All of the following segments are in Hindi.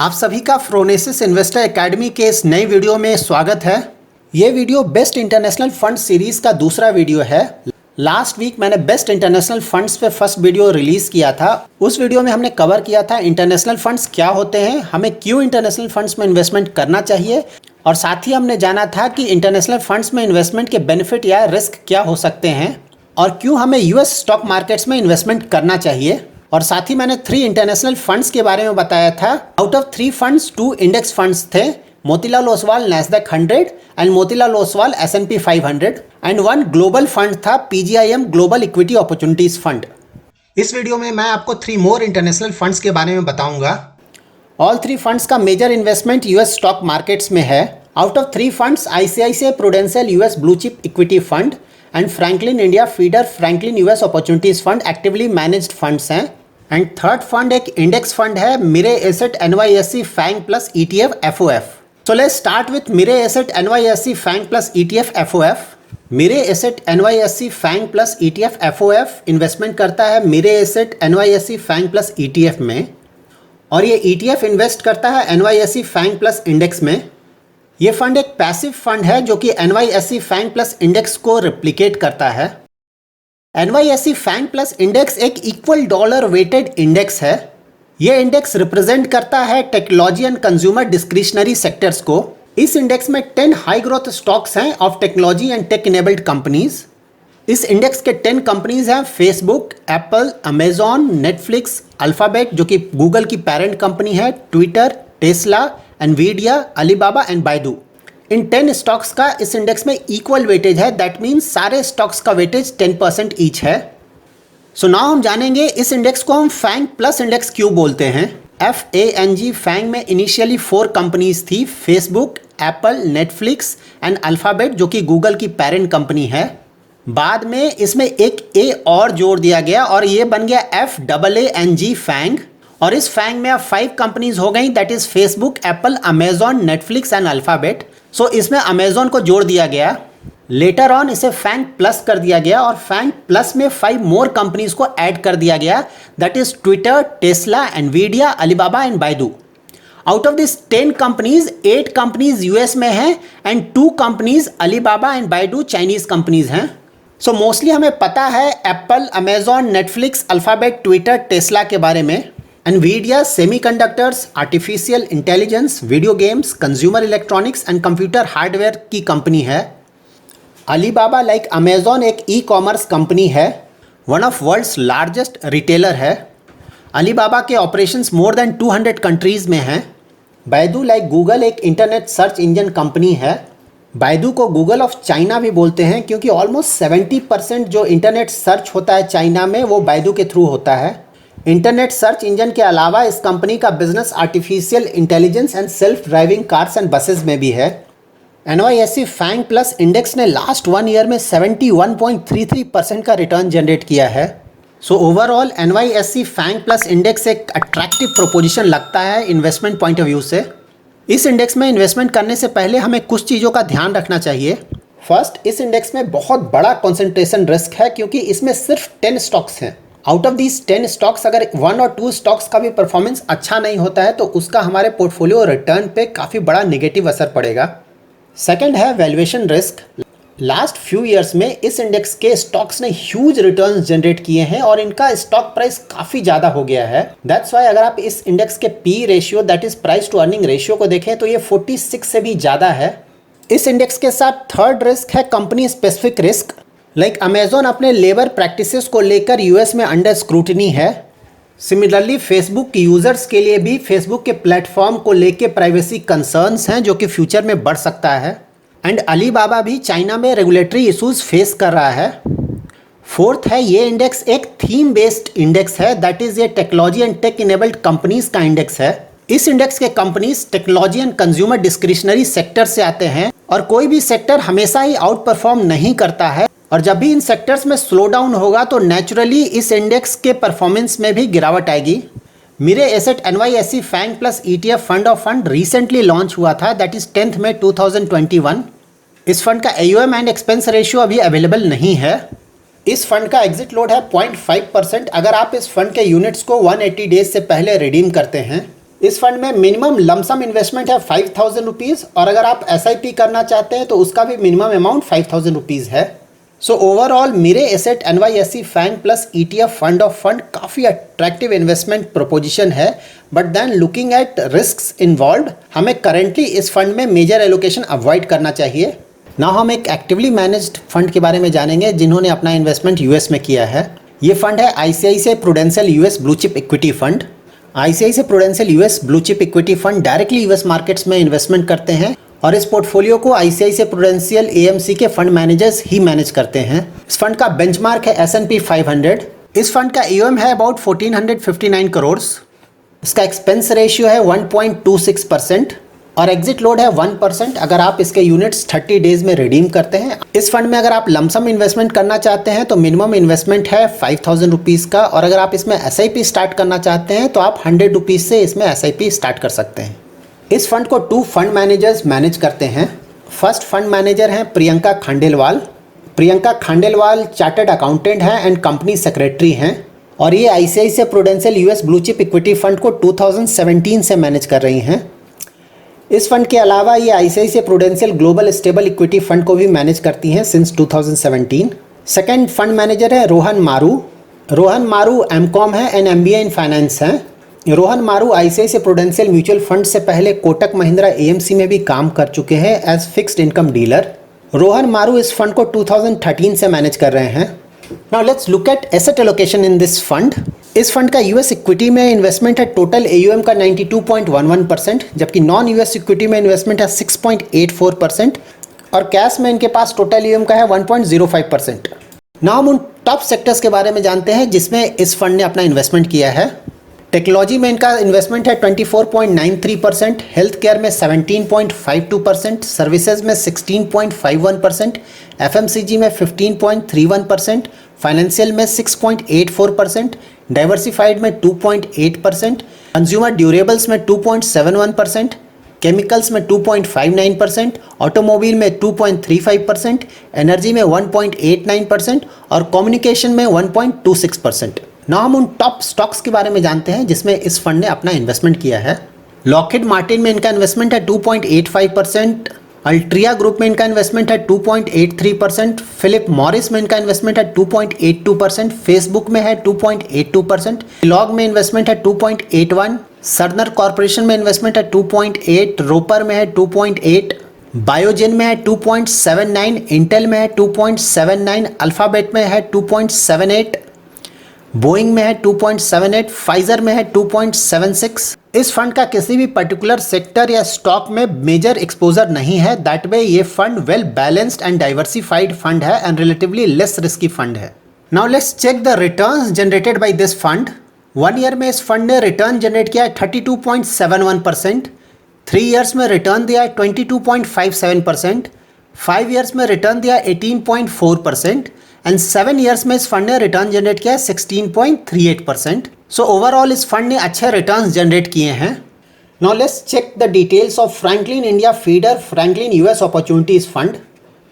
आप सभी का फ्रोनेसिस इन्वेस्टर एकेडमी के इस नई वीडियो में स्वागत है। ये video best international fund series का दूसरा वीडियो है। लास्ट वीक मैंने बेस्ट इंटरनेशनल फंड्स पे फर्स्ट वीडियो रिलीज किया था। उस वीडियो में हमने कवर किया था इंटरनेशनल फंड्स क्या होते हैं, हमें क्यों इंटरनेशनल फंड्स में इन्वेस्टमेंट करना चाहिए, और साथ ही हमने जाना था कि इंटरनेशनल फंड्स में इन्वेस्टमेंट के बेनिफिट या रिस्क क्या हो सकते हैं, और क्यों हमें यूएस स्टॉक मार्केट्स में इन्वेस्टमेंट करना चाहिए। और साथ ही मैंने 3 इंटरनेशनल फंड्स के बारे में बताया था। Out of 3 funds 2 index funds थे, Motilal Oswal Nasdaq 100 and Motilal Oswal S&P 500, and 1 global fund था PGIM global equity opportunities fund. इस वीडियो में मैं आपको 3 मोर इंटरनेशनल फंड्स के बारे में बताऊंगा। ऑल 3 फंड्स का major investment US stock markets में है। Out of 3 funds ICICI prudential US blue chip equity fund and Franklin India feeder Franklin US opportunities fund actively managed funds हैं। एंड थर्ड फंड एक इंडेक्स फंड है, Mirae asset NYSE FANG plus ETF FOF। So let's start with Mirae asset NYSE FANG plus ETF FOF। Mirae asset NYSE FANG plus ETF FOF investment करता है Mirae asset NYSE FANG plus ETF में, और ये ETF इन्वेस्ट करता है NYSE फैंग प्लस इंडेक्स में। ये फंड एक पैसिव फंड है जो कि NYSE फैंग प्लस इंडेक्स को रिप्लिकेट करता है। NYSE फैंग प्लस इंडेक्स एक इक्वल डॉलर वेटेड इंडेक्स है। ये इंडेक्स रिप्रेजेंट करता है technology and consumer discretionary sectors को। इस इंडेक्स में 10 हाई ग्रोथ स्टॉक्स हैं of technology and tech enabled companies. इस इंडेक्स के 10 कंपनीज हैं Facebook, Apple, Amazon, Netflix, Alphabet जो कि गूगल की पेरेंट कंपनी है, Twitter, Tesla, Nvidia, Alibaba and Baidu. In 10 stocks का इस इंडेक्स में इक्वल वेटेज है, दैट मीन्स सारे स्टॉक्स का वेटेज 10% ईच है। सो नाउ हम जानेंगे इस इंडेक्स को हम फैंग प्लस इंडेक्स क्यों बोलते हैं। FANG फैंग में इनिशियली 4 कंपनीज थी, Facebook, Apple, Netflix and alphabet जो कि गूगल की पेरेंट कंपनी है। बाद में इसमें एक A और जोड़ दिया गया और ये बन गया FAANG फैंग, और इस फैंग में अब 5 कंपनीज हो गई, that is Facebook, Apple, Amazon, Netflix and Alphabet. So इसमें अमेजॉन को जोड़ दिया गया। लेटर ऑन इसे फैंग प्लस कर दिया गया और फैंग प्लस में 5 मोर कंपनीज को ऐड कर दिया गया, that is Twitter, Tesla, Nvidia, Alibaba and Baidu. Out of this 10 companies 8 companies US में हैं and 2 companies Alibaba and Baidu Chinese companies हैं। सो मोस्टली हमें पता है Apple, Amazon, Netflix, alphabet, Twitter, Tesla के बारे में। Nvidia semiconductors, artificial intelligence, video games, consumer electronics and computer hardware की कंपनी है। अलीबाबा लाइक अमेजॉन एक ई-कॉमर्स कंपनी है, one of world's largest retailer है। अलीबाबा के ऑपरेशंस मोर देन 200 कंट्रीज़ में हैं। बायडू लाइक गूगल एक इंटरनेट सर्च इंजन कंपनी है। बायडू को गूगल ऑफ चाइना भी बोलते हैं क्योंकि ऑलमोस्ट 70% जो इंटरनेट सर्च होता है चाइना में वो बायडू के थ्रू होता है। इंटरनेट सर्च इंजन के अलावा इस कंपनी का business artificial intelligence and self driving cars and buses में भी है। NYSE फैंग प्लस इंडेक्स ने लास्ट 1 ईयर में 71.33% का रिटर्न जनरेट किया है। So overall NYSE FANG plus index एक अट्रैक्टिव प्रोपोजिशन लगता है इन्वेस्टमेंट पॉइंट ऑफ व्यू से। इस इंडेक्स में इन्वेस्टमेंट करने से पहले हमें कुछ चीज़ों का ध्यान रखना चाहिए। फर्स्ट, इस इंडेक्स में बहुत बड़ा कॉन्सेंट्रेशन रिस्क है क्योंकि इसमें सिर्फ 10 स्टॉक्स हैं। आउट ऑफ दीज 10 स्टॉक्स अगर 1 और 2 स्टॉक्स का भी परफॉर्मेंस अच्छा नहीं होता है तो उसका हमारे पोर्टफोलियो रिटर्न पे काफ़ी बड़ा नेगेटिव असर पड़ेगा। सेकंड है valuation risk. Last few years में इस इंडेक्स के स्टॉक्स ने ह्यूज रिटर्न्स जनरेट किए हैं और इनका स्टॉक प्राइस काफ़ी ज़्यादा हो गया है। दैट्स वाई अगर आप इस इंडेक्स के P ratio that is price to earning ratio को देखें तो ये 46 से भी ज़्यादा है। इस इंडेक्स के साथ थर्ड रिस्क है company specific risk. Like Amazon अपने लेबर प्रैक्टिसेस को लेकर यूएस में अंडर स्क्रूटनी है। सिमिलरली फेसबुक यूजर्स के लिए भी फेसबुक के प्लेटफॉर्म को लेकर प्राइवेसी कंसर्न्स हैं जो कि फ्यूचर में बढ़ सकता है। एंड अलीबाबा भी चाइना में रेगुलेटरी इश्यूज फेस कर रहा है। फोर्थ है ये इंडेक्स एक थीम बेस्ड इंडेक्स है, दैट इज ये technology and tech enabled companies का इंडेक्स है। इस इंडेक्स के companies technology and consumer discretionary sector से आते हैं और कोई भी सेक्टर हमेशा ही आउट परफॉर्म नहीं करता है, और जब भी इन सेक्टर्स में स्लो डाउन होगा तो नेचुरली इस इंडेक्स के परफॉर्मेंस में भी गिरावट आएगी। Mirae asset NYSE FANG plus ETF fund of fund recently launch हुआ था, दैट इज 10 मई 2021। इस फंड का AUM एंड एक्सपेंस रेशियो अभी अवेलेबल नहीं है। इस फंड का एग्जिट लोड है 0.5% अगर आप इस फंड के यूनिट्स को 180 डेज से पहले रिडीम करते हैं। इस फंड में मिनिमम लमसम इन्वेस्टमेंट है 5,000 रुपीज़ और अगर आप SIP करना चाहते हैं तो उसका भी मिनिमम अमाउंट 5,000 रुपीज़ है। So overall Mirae asset NYSE FANG plus ETF fund of fund काफ़ी अट्रैक्टिव इन्वेस्टमेंट प्रोपोजिशन है, but then looking at risks involve हमें करेंटली इस फंड में मेजर एलोकेशन अवॉइड करना चाहिए। नाउ हम एक एक्टिवली मैनेज्ड फंड के बारे में जानेंगे जिन्होंने अपना इन्वेस्टमेंट US में किया है। ये फंड है ICICI prudential US blue chip equity fund. ICICI prudential US blue chip equity fund directly US markets में इन्वेस्टमेंट करते हैं और इस पोर्टफोलियो को ICICI प्रूडेंशियल AMC के फंड मैनेजर्स ही मैनेज करते हैं। इस फंड का बेंचमार्क है S&P 500। इस फंड का AUM है अबाउट 1459 करोड़। इसका एक्सपेंस रेशियो है 1.26% और एग्जिट लोड है 1% अगर आप इसके यूनिट्स 30 डेज में रिडीम करते हैं। इस फंड में अगर आप लमसम इन्वेस्टमेंट करना चाहते हैं तो मिनिमम इन्वेस्टमेंट है 5,000 रुपीज़ का और अगर आप इसमें SIP स्टार्ट करना चाहते हैं तो आप 100 रुपीज़ से इसमें SIP स्टार्ट कर सकते हैं। इस फंड को 2 फंड मैनेजर्स मैनेज करते हैं। फर्स्ट फंड मैनेजर हैं प्रियंका खांडेलवाल। प्रियंका खांडेलवाल चार्टर्ड अकाउंटेंट हैं एंड कंपनी सेक्रेटरी हैं और ये ICICI prudential US blue chip equity fund को 2017 से मैनेज कर रही हैं। इस फंड के अलावा ये ICICI prudential global stable equity fund को भी मैनेज करती हैं सिंस 2017। सेकंड फंड मैनेजर है रोहन मारू। रोहन मारू MCOM है एंड MBA इन फाइनेंस हैं। रोहन मारू ICICI प्रूडेंशियल म्यूचुअल फंड से पहले कोटक महिंद्रा AMC में भी काम कर चुके हैं as fixed income dealer. Rohan Maru इस फंड को 2013 से मैनेज कर रहे हैं। Now let's look at asset allocation in this fund. इस फंड का US इक्विटी में इन्वेस्टमेंट है टोटल AUM का 92.11%, जबकि नॉन US इक्विटी में इन्वेस्टमेंट है 6.84% और कैश में इनके पास टोटल AUM का है 1.05%। नाउ हम उन टॉप सेक्टर्स के बारे में जानते हैं जिसमें इस फंड ने अपना इन्वेस्टमेंट किया है। टेक्नोलॉजी में इनका इन्वेस्टमेंट है 24.93%, हेल्थ केयर में 17.52%, सर्विसेज में 16.51%, FMCG में 15.31%, फाइनेंशियल में 6.84%, डाइवर्सिफाइड में 2.8%, कंज्यूमर ड्यूरेबल्स में 2.71%, केमिकल्स में 2.59%, ऑटोमोबाइल में 2.35%, एनर्जी में 1.89% और कम्युनिकेशन में 1.26%। नाउ हम उन टॉप स्टॉक्स के बारे में जानते हैं जिसमें इस फंड ने अपना इन्वेस्टमेंट किया है। लॉकहीड मार्टिन में इनका इन्वेस्टमेंट है 2.85%, अल्ट्रिया ग्रुप में इनका इन्वेस्टमेंट है 2.83%, फिलिप मॉरिस में इनका इन्वेस्टमेंट है 2.82%, फेसबुक में है 2.82%, लॉग में इन्वेस्टमेंट है 2.81%, सर्नर कॉर्पोरेशन में इन्वेस्टमेंट है 2.8%, रोपर में है 2.8%, बायोजेन में है 2.79%, इंटेल में है 2.79%, अल्फाबेट में है 2.78%, बोइंग में है 2.78%, फाइजर में है 2.76%। इस फंड का किसी भी पर्टिकुलर सेक्टर या स्टॉक में मेजर एक्सपोजर नहीं है। दैट वे ये fund well balanced and diversified fund है and relatively less risky fund है। Now let's check the returns generated by this fund. 1 year में इस फंड ने रिटर्न जनरेट किया है 32.71%, 3 ईयर्स में रिटर्न दिया है 22.57%, 5 ईयर्स में रिटर्न दिया 18.4% एंड 7 ईयर्स में इस फंड ने रिटर्न जनरेट किया 16.38%। सो ओवरऑल इस फंड ने अच्छे रिटर्न्स जनरेट किए हैं। Now let's check the details of Franklin India feeder Franklin US opportunities fund.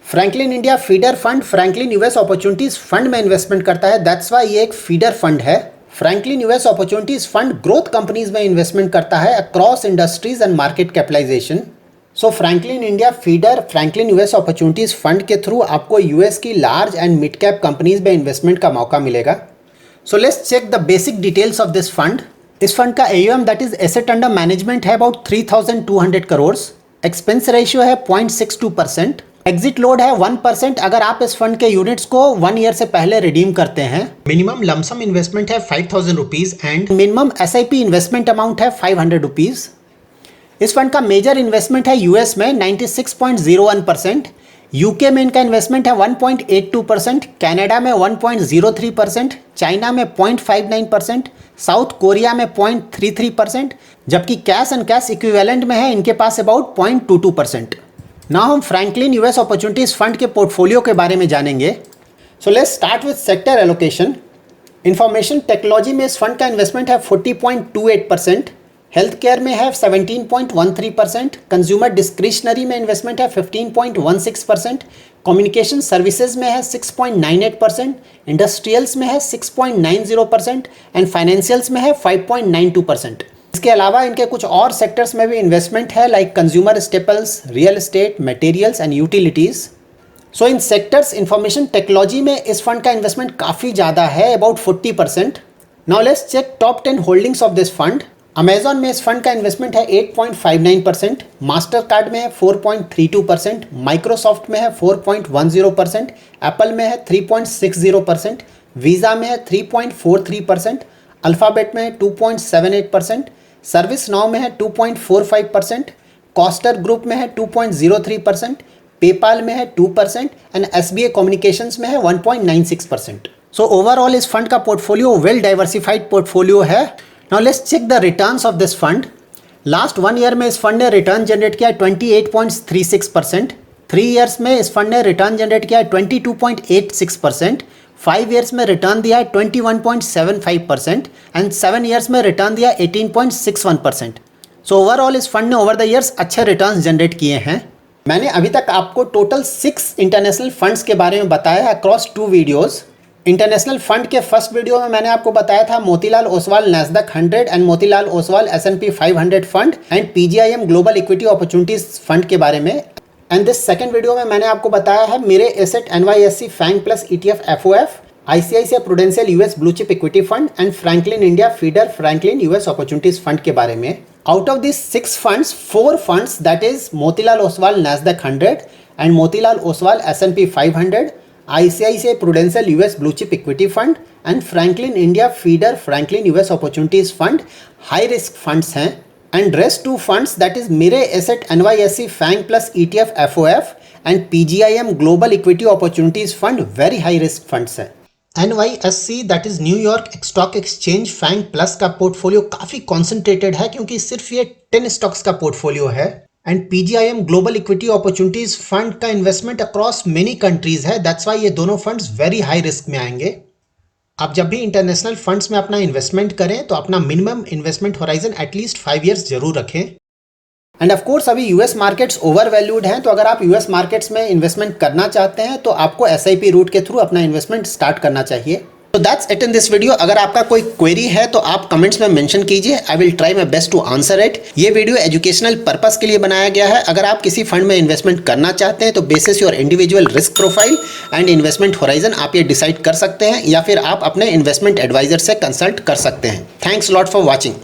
Franklin India feeder fund Franklin US opportunities fund में इन्वेस्टमेंट करता है, दैट्स वाई ये एक फीडर फंड है। Franklin US opportunities fund growth companies में इन्वेस्टमेंट करता है across industries and market capitalisation. So Franklin India feeder Franklin US opportunities fund के थ्रू आपको US की large and mid cap companies में इन्वेस्टमेंट का मौका मिलेगा। So let's check the basic details of this fund. इस फंड का AUM that is asset under management है अबाउट 3,200 करोड़। एक्सपेंस रेशियो है 0.62%। एग्जिट लोड है 1% अगर आप इस फंड के यूनिट्स को 1 ईयर से पहले रिडीम करते हैं। मिनिमम लमसम इन्वेस्टमेंट है 5,000 rupees and minimum SIP investment amount है 500 रुपीज़। इस फंड का मेजर इन्वेस्टमेंट है US में 96.01%, UK में इनका इन्वेस्टमेंट है 1.82%, कनाडा में 1.03%, चाइना में 0.59%, साउथ कोरिया में 0.33%, जबकि कैश एंड कैश इक्विवेलेंट में है इनके पास अबाउट 0.22%। नाउ हम फ्रैंकलिन US अपॉर्चुनिटीज फंड के पोर्टफोलियो के बारे में जानेंगे। सो let's start with sector allocation. Information technology में इस फंड का इन्वेस्टमेंट है 40.28%, हेल्थ केयर में है 17.13%, कंज्यूमर डिस्क्रिशनरी में इन्वेस्टमेंट है 15.16%, कम्युनिकेशन सर्विसेज में है 6.98%, इंडस्ट्रियल्स में है 6.90% एंड फाइनेंशियल्स में है 5.92%। इसके अलावा इनके कुछ और सेक्टर्स में भी इन्वेस्टमेंट है, like consumer staples, real estate, materials and utilities. So इन सेक्टर्स इंफॉर्मेशन टेक्नोलॉजी में इस फंड का इन्वेस्टमेंट काफ़ी ज़्यादा है, about 40%। Now let's check top 10 holdings of this fund. Amazon में इस फंड का इन्वेस्टमेंट है 8.59%, मास्टर कार्ड में है 4.32%, माइक्रोसॉफ्ट में है 4.10%, एप्पल में है 3.60%, वीज़ा में है 3.43%, अल्फ़ाबेट में है 2.78%, सर्विस नाउ में है 2.45%, कॉस्टर ग्रुप में है 2.03%, पेपाल में है 2% एंड एसबीआई कम्युनिकेशंस में है 1.96%। सो ओवरऑल इस फंड का पोर्टफोलियो वेल डाइवर्सिफाइड पोर्टफोलियो है। Now let's check the returns of this fund. Last 1 year में इस फंड ने रिटर्न जनरेट किया 28.36%, 3 ईयर्स में इस फंड ने रिटर्न जनरेट किया 22.86%, 5 ईयर्स में रिटर्न दिया है 21.75% एंड 7 ईयर्स में रिटर्न दिया 18.61%। सो ओवरऑल इस फंड ने ओवर द ईयर्स अच्छे रिटर्न्स जनरेट किए हैं। मैंने अभी तक आपको टोटल 6 इंटरनेशनल फंड्स के बारे में बताया अक्रॉस 2 वीडियोस। इंटरनेशनल फंड के फर्स्ट वीडियो में मैंने आपको बताया था Motilal Oswal Nasdaq 100 and Motilal Oswal S&P 500 fund and PGIM global equity opportunities fund के बारे में। एंड दिस सेकंड वीडियो में मैंने आपको बताया है Mirae asset NYSE FANG plus ETF FOF, ICICI prudential US blue chip equity fund and Franklin India feeder Franklin US opportunities fund के बारे में। Out of these 6 funds, 4 funds, that is Motilal Oswal Nasdaq 100 and Motilal Oswal S&P 500, ICICI Prudential US Blue Chip Equity Fund and Franklin India Feeder Franklin US Opportunities Fund high risk funds हैं, and rest 2 funds that is Mirae Asset NYSE FANG plus ETF FOF and PGIM Global Equity Opportunities Fund very high risk funds हैं। NYSE that is New York stock exchange Fang plus का पोर्टफोलियो काफ़ी कॉन्सेंट्रेटेड है क्योंकि सिर्फ ये 10 स्टॉक्स का पोर्टफोलियो है। And PGIM global equity opportunities fund का इन्वेस्टमेंट अक्रॉस मेनी कंट्रीज है, दैट्स वाई ये दोनों फंड्स वेरी हाई रिस्क में आएंगे। आप जब भी इंटरनेशनल फंड्स में अपना इन्वेस्टमेंट करें तो अपना minimum investment horizon at least 5 years जरूर रखें। एंड ऑफ कोर्स अभी यूएस मार्केट्स ओवर वैल्यूड हैं, तो अगर आप यूएस मार्केट्स में इन्वेस्टमेंट करना चाहते हैं तो आपको SIP रूट के थ्रू अपना इन्वेस्टमेंट स्टार्ट करना चाहिए। तो that's it in this video. अगर आपका कोई क्वेरी है तो आप कमेंट्स में मेंशन कीजिए, I will try my best to answer it. ये वीडियो एजुकेशनल पर्पस के लिए बनाया गया है। अगर आप किसी फंड में इन्वेस्टमेंट करना चाहते हैं तो basis your individual risk profile and investment horizon आप ये डिसाइड कर सकते हैं, या फिर आप अपने इन्वेस्टमेंट एडवाइजर से कंसल्ट कर सकते हैं। Thanks lot for watching.